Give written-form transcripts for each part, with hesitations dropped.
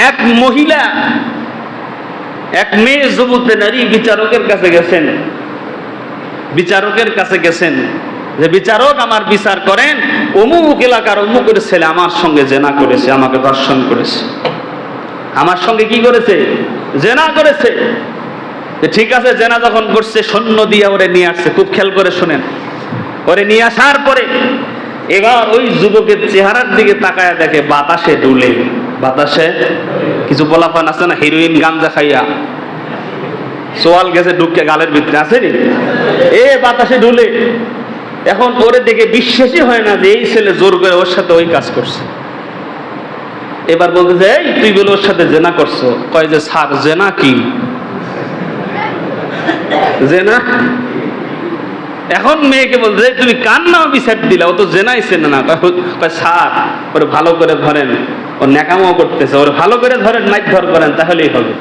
এক মহিলা, এক মেয়ে যুবতী নারী বিচারকের কাছে গেছেন, বিচারকের কাছে গেছেন যে বিচারক আমার বিচার করেন, অমুক এলাকার অমুকের ছেলে আমার সঙ্গে জেনা করেছে, আমাকে ধর্ষণ করেছে। আমার সঙ্গে কি করেছে? জেনা করেছে। ঠিক আছে, জেনা যখন করছে সৈন্য দিয়ে ওরে নিয়ে আসছে। খুব খেয়াল করে শুনেন, ওরে নিয়ে আসার পরে এবার ওই যুবকের চেহারার দিকে তাকায় দেখে বাতাসে ডুলে। বাতাসে কিছু পোলাপান আছে না, হিরোইন গাঞ্জা খাইয়া সোয়াল গেছে ঢুকে গালের ভিতরে, আছে নি? এ বাতাসে ডুলে। এখন ওরে দেখে বিশ্বাসই হয় না যে এই ছেলে জোর করে ওর সাথে ওই কাজ করছে। এবার বলতে যে এই তুই বলে ওর সাথে জেনা করছো। কয় যে স্যার জেনা কি? জেনা? এখন মেয়েকে বলতে তুমি কার নাম বিচার দিলা, ও তো জেনাইছে না। কয় স্যার ওরে ভালো করে ধরেন, ও ন্যাকামো করতেছে, ওরে ভালো করে ধরেন, মারধর করেন, তাহলেই হবে।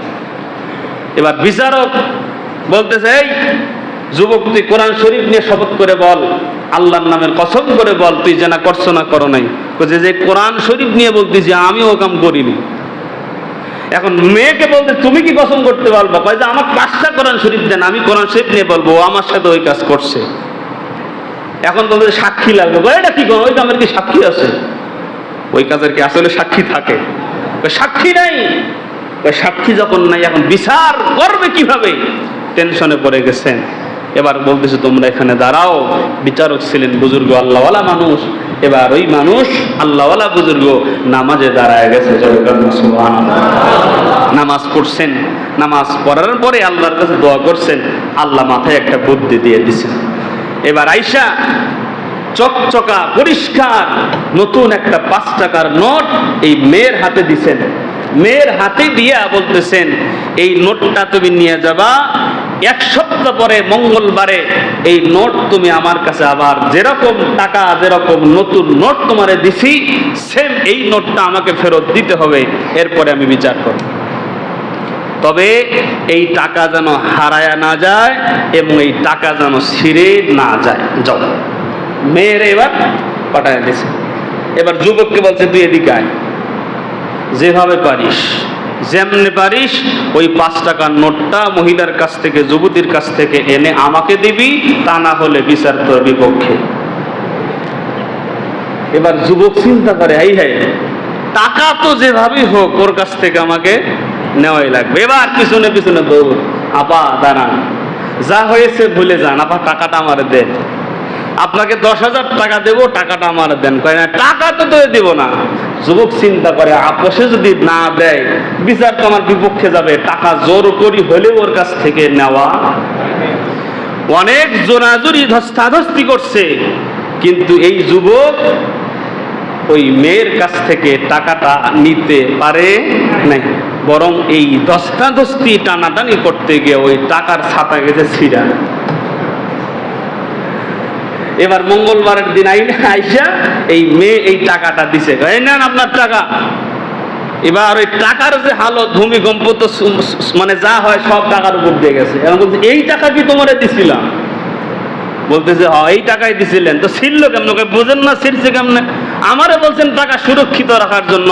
এবার বিচারক বলতেছে এই যুবক তুই কোরআন শরীফ নিয়ে শপথ করে বল, আল্লাহর নামের কসম করে বল তুই জেনা করছো না করো নাই। যে কোরআন শরীফ নিয়ে বলতেছি আমি ও কাম করিনি। এখন মেয়েকে বলতে তুমি কি কসম করতে পারবা? কয় যে আমার 5টা কোরআন শরীফ দেন, আমি কোরআন শরীফ নিয়ে বলবো ও আমার সাথে ওই কাজ করছে। এখন বলতে সাক্ষী লাগবে। এটা কি করো? ওই কামের কি সাক্ষী আছে? ওই কাজের কি আসলে সাক্ষী থাকে? সাক্ষী নাই। সাক্ষী যখন নাই এখন বিচার করবে কিভাবে? টেনশনে পড়ে গেছেন। এবার বলতেছে তোমরা এখানে দাঁড়াও। বিচারক ছিলেন বুজুর্গ আল্লাহওয়ালা মানুষ। এবার ওই মানুষ আল্লাহওয়ালা বুজুর্গ নামাজে দাঁড়ায় গেছে। নামাজ পড়ছেন। নামাজ পড়ার পরে আল্লাহর কাছে দোয়া করছেন। আল্লাহ মাথায় একটা বুদ্ধি দিয়ে দিছেন। এবার আইসা চকচকা পরিষ্কার নতুন একটা 5 টাকার নোট এই মেয়ের হাতে দিছেন। মেয়ের হাতে দিয়া বলতেছেন এই নোটটা তুমি নিয়ে যাবা, 1 সপ্তাহ পরে মঙ্গলবারে এই নোট তুমি আমার কাছে আবার যেরকম টাকা, যেরকম নতুন নোট তোমারে দিছি সেম এই নোটটা আমাকে ফেরত দিতে হবে। এরপরে আমি বিচার করব। তবে এই টাকা যেন হারায়া না যায় এবং এই টাকা যেন ছিঁড়ে না যায়। যাও। মেয়ের এবার পাঠায় দিছে। এবার যুবককে বলছে তুই এদিকে আয়, যেভাবে পারিস, যেমনে পারিস ওই 5 টাকার নোটটা মহিলার কাছ থেকে, যুবতীর কাছ থেকে এনে আমাকে দিবি, তা না হলে বিচার তোর বিপক্ষে। এবার যুবক চিন্তা করে এই হ্যাঁ টাকা তো যেভাবেই হোক ওর কাছ থেকে আমাকে নেওয়াই লাগবে। এবার পিছনে পিছনে দৌড়। আপা দাঁড়ান, যা হয়েছে ভুলে যান, আপা টাকাটা আমার দেন। আপনাকে 10,000 টাকা দেবো, টাকাটা আমার দেন। কয় না টাকা তো দিব না। যুবক চিন্তা করে আপোষে যদি না দেয় বিচার তো আমার বিপক্ষে যাবে, টাকা জোর করি হলে ওর কাছ থেকে নেওয়া। অনেক জোরাজুরি ধস্তাধস্তি করছে, কিন্তু এই যুবক ওই মেয়ের কাছ থেকে টাকাটা নিতে পারে নাই, বরং এই ধস্তাধস্তি টানাটানি করতে গিয়ে ওই টাকার ছাতা গেছে ছিঁড়া। এবার মঙ্গলবারের দিন আইসা এই মেয়ে এই টাকাটা দিছে, এই নেন আপনার টাকা। এবার ওই টাকার যে হালত, ভূমিকম্প তো মানে যা হয় সব টাকার উপর দিয়ে গেছে। এখন বলছে এই টাকা কি তোমারে দিছিলাম? বলতেছে হ্যাঁ এই টাকাই দিছিলেন। তো ছিড়লো কেমন? বোঝেন না ছিড়ছে কেমনে? আমারে বলছেন টাকা সুরক্ষিত রাখার জন্য,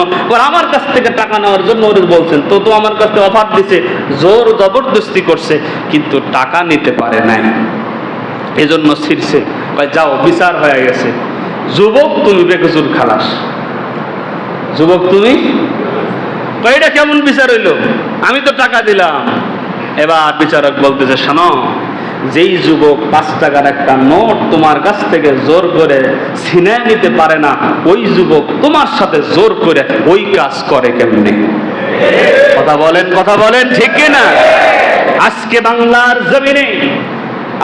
আমার কাছ থেকে টাকা নেওয়ার জন্য ওরে বলছেন। তো আমার কাছে অফার দিছে, জোর জবরদস্তি করছে, কিন্তু টাকা নিতে পারে নাই, এজন্য ছিড়ছে। যাও বিচার হয়ে গেছে। যুবক তুমি বেকসুর খালাস। যুবক তুমি, এটা কেমন বিচার হইলো? আমি তো টাকা দিলাম। এবার বিচারক বলতেছে শোনো, যেই যুবক 5 টাকার একটা নোট তোমার কাছ থেকে জোর করে ছিনিয়ে নিতে পারে না, ওই যুবক তোমার সাথে জোর করে ওই কাজ করে কেমনে? কথা বলেন, কথা বলেন, ঠিক কিনা? আজকে বাংলার জমিনে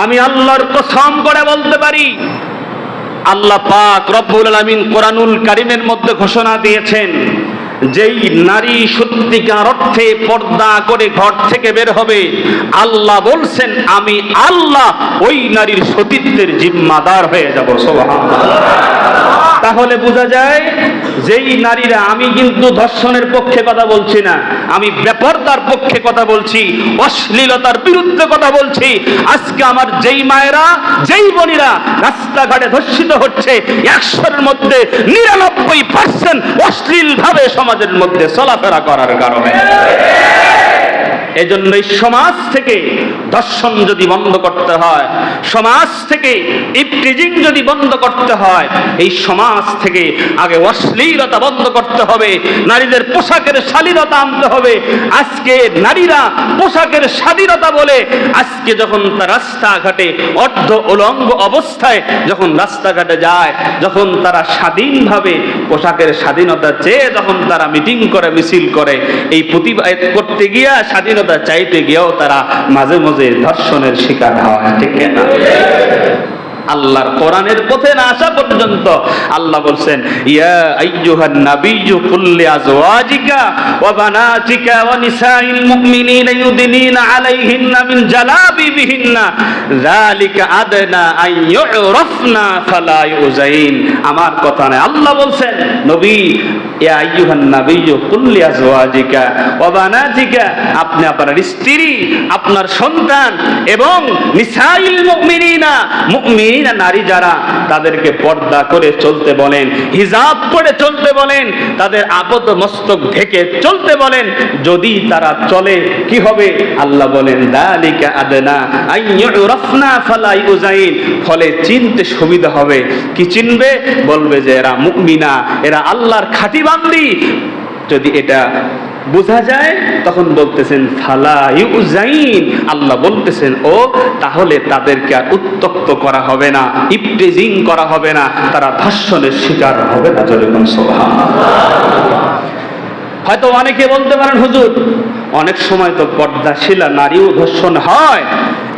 আমি আল্লাহর কসম করে বলতে পারি, আল্লাহ পাক রব্বুল আলামিন কোরআনুল কারীমের মধ্যে ঘোষণা দিয়েছেন, যেই নারী সত্যিকার অর্থে পর্দা করে ঘর থেকে বের হবে, আল্লাহ বলছেন আমি আল্লাহ ওই নারীর সতীত্বের জিম্মাদার হয়ে যাব। সুবহানাল্লাহ। তাহলে বোঝা যায় যেই নারীরা, আমি কিন্তু ধর্ষণের পক্ষে কথা বলছি না, আমি বেপরদার পক্ষে কথা বলছি, অশ্লীলতার বিরুদ্ধে কথা বলছি। আজকে আমার যেই মায়েরা, যেই বোনেরা রাস্তাঘাটে ধর্ষিত হচ্ছে, 100-এর মধ্যে 99% অশ্লীল ভাবে সমাজের মধ্যে চলাফেরা করার কারণে। এজন্যই সমাজ থেকে ধর্ষণ যদি বন্ধ করতে হয়, সমাজ থেকে ইফটিজিং যদি বন্ধ করতে হয়, এই সমাজ থেকে আগে অশ্লীলতা বন্ধ করতে হবে, নারীদের পোশাকের স্বাধীনতা আনতে হবে। আজকে নারীরা পোশাকের স্বাধীনতা বলে আজকে যখন তার রাস্তাঘাটে অর্ধ উলঙ্গ অবস্থায় যখন রাস্তাঘাটে যায়, যখন তারা স্বাধীনভাবে পোশাকের স্বাধীনতা চেয়ে যখন তারা মিটিং করে, মিছিল করে, এই প্রতিবাদ করতে গিয়া, স্বাধীনতা চাইতে গিয়েও তারা মাঝে মাঝে ধর্ষণের শিকার হয়, ঠিক না? আল্লাহর কোরআনের পথে না আসা পর্যন্ত আল্লাহ বলছেন, ইয়া আইয়ুহান নাবিয়্যু কুল লিআজওয়াজিকা ওয়া বানাতিকা ওয়া নিসাইল মুমিনিনা ইউদিনিনা আলাইহিন্না মিন জালাবিবিহিন্না যালিকা আদনা আন ইউরাফনা ফালা ইউযাইন। আমার কথা না, আল্লাহ বলছেন, নবী, ইয়া আইয়ুহান নাবিয়্যু কুল লিআজওয়াজিকা ওয়া বানাতিকা, আপনি আপনার স্ত্রী, আপনার সন্তান এবং নিসাইল মুমিনিনা, মুমিন নারী যারা, তাদেরকে পর্দা করে চলতে বলেন, হিজাব পরে চলতে বলেন, তাদের আবদ্ধ মস্তক ঢেকে চলতে বলেন। যদি তারা চলে কি হবে? আল্লাহ বলেন, যালিকা আদনা আন ইউরাফনা ফালা ইউযাইন, ফলে চিনতে সুবিধা হবে। কি চিনবে? বলবে যে এরা মুমিনা, এরা আল্লাহর খাঁটি বান্দী। যদি এটা বোঝা যায় তখন বলতেছেন ফালা ইউযাইন, আল্লাহ বলতেছেন ও তাহলে তাদেরকে আর উত্তক্ত করা হবে না, ইফটিজিং করা হবে না, তারা ধর্ষণের শিকার হবে না। যেরকম সুবহানাল্লাহ। হয়তো অনেকে বলতে পারেন, হুজুর অনেক সময় তো পর্দাশীলা নারীও ধর্ষণ হয়,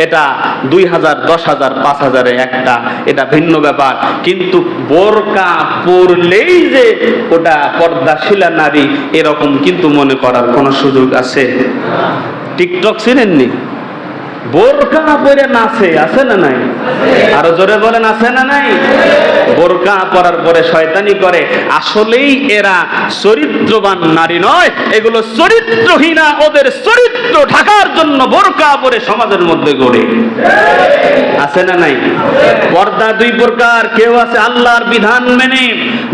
এটা 2000, 10,000, 5,000-এ একটা, এটা ভিন্ন ব্যাপার। কিন্তু বোরকা পরলেই যে ওটা পর্দাশীলা নারী, এরকম কিন্তু মনে করার কোনো সুযোগ আছে? টিকটক চিনেননি? বোরকা পরে নাচে, আছে না নাই? আরো জোরে বলেন, আছে না নাই? বোরকা পরার পরে শয়তানি করে। আসলেই এরা চরিত্রবান নারী নয়, এগুলো চরিত্রহীনা। ওদের চরিত্র ঢাকার জন্য বোরকা পরে সমাজের মধ্যে গড়ে, আছে না নাই? পর্দা দুই প্রকার, কেউ আছে আল্লাহর বিধান মেনে,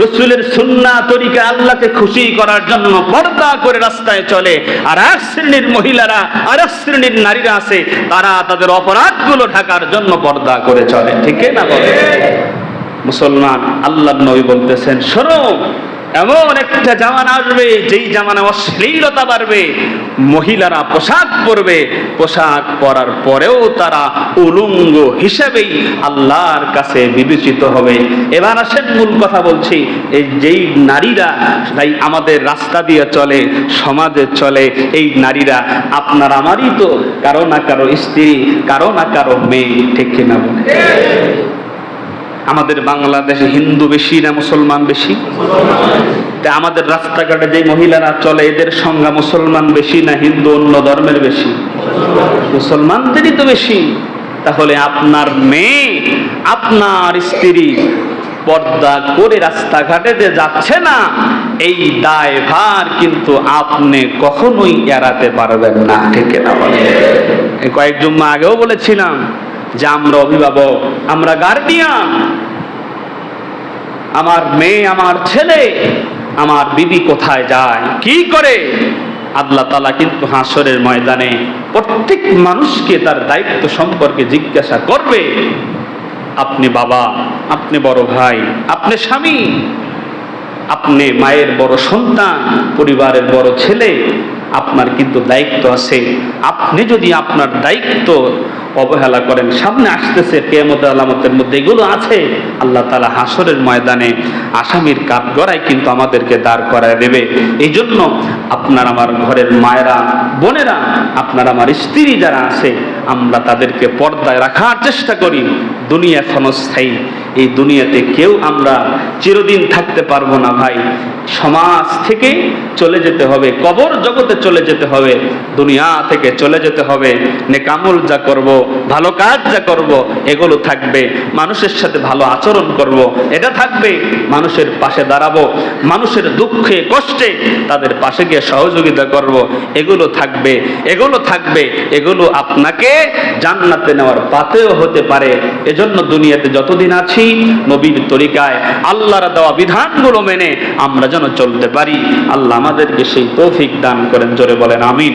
রাসূলের সুন্নাহ তরিকা, আল্লাহকে খুশি করার জন্য পর্দা করে রাস্তায় চলে। আর এক শ্রেণীর মহিলারা, আর এক শ্রেণীর নারীরা আছে, তারা তাদের অপরাধগুলো ঢাকার জন্য পর্দা করে চলে, ঠিক না? বলে মুসলমান, আল্লাহর নবী বলতেছেন, শোনো, এমন একটা জামানা আসবে যেই জামানায় অশ্লীলতা বাড়বে, মহিলারা পোশাক পরবে, পোশাক পরার পরেও তারা উলঙ্গ হিসেবেই আল্লাহর কাছে বিবেচিত হবে। এবার আসেন মূল কথা বলছি, এই যেই নারীরা তাই আমাদের রাস্তা দিয়ে চলে, সমাজে চলে, এই নারীরা আপনার আমারই তো কারো না কারো স্ত্রী, কারো না কারো মেয়ে, ঠিক কিনা বলে? আমাদের বাংলাদেশে হিন্দু বেশি না মুসলমান বেশি? আমাদের রাস্তাঘাটে যে মহিলারা চলে, এদের সংখ্যা মুসলমান বেশি না হিন্দু অন্য ধর্মের বেশি? মুসলমানদেরই তো বেশি। তাহলে আপনার মেয়ে, আপনার স্ত্রী পর্দা করে রাস্তাঘাটে যে যাচ্ছে না, এই দায়ভার কিন্তু আপনি কখনোই এড়াতে পারবেন না, ঠিক না বলে? কয়েক জুম্মা আগেও বলেছিলাম যে আমরা অভিভাবক, আমরা গার্ডিয়ান, আমার মেয়ে, আমার ছেলে, আমার বিবি কোথায় যায়, কি করে, আল্লাহ তাআলা কিন্তু হাসরের ময়দানে প্রত্যেক মানুষকে তার দায়িত্ব সম্পর্কে জিজ্ঞাসা করবে। আপনি বাবা, আপনি বড় ভাই, আপনি স্বামী, আপনি মায়ের বড় সন্তান, পরিবারের বড় ছেলে, আপনার কিন্তু দায়িত্ব আছে। আপনি যদি আপনার দায়িত্ব অবহেলা করেন, সামনে আসতেছে কিয়ামতের আলামতের মধ্যে এগুলো আছে, আল্লাহ তাআলা হাসরের ময়দানে আসামির কাঠগড়ায় কিন্তু আমাদেরকে দাঁড় করায় দেবে। এই জন্য আপনার আমার ঘরের মায়েরা, বোনেরা, আপনার আমার স্ত্রী যারা আছে, আমরা তাদেরকে পর্দায় রাখার চেষ্টা করি। দুনিয়া ক্ষণস্থায়ী, এই দুনিয়াতে কেউ আমরা চিরদিন থাকতে পারবো না ভাই। সমাজ থেকে চলে যেতে হবে, কবর জগতে চলে যেতে হবে, দুনিয়া থেকে চলে যেতে হবে। নেকামল যা করব, ভালো কাজ যা করব, এগুলো থাকবে। মানুষের সাথে ভালো আচরণ করব, এটা থাকবে। মানুষের পাশে দাঁড়াবো, মানুষের দুঃখে কষ্টে তাদের পাশে গিয়ে সহযোগিতা করব, এগুলো থাকবে। এগুলো থাকবে, এগুলো আপনাকে জান্নাতে নেওয়ার পাথেয় হতে পারে। এজন্য দুনিয়াতে যতদিন আছি নবীর তরিকায় আল্লাহর দেওয়া বিধানগুলো মেনে আমরা যেন চলতে পারি। আল্লাহ আমাদেরকে সেই তৌফিক দান করেন। জোরে বলেন আমিন।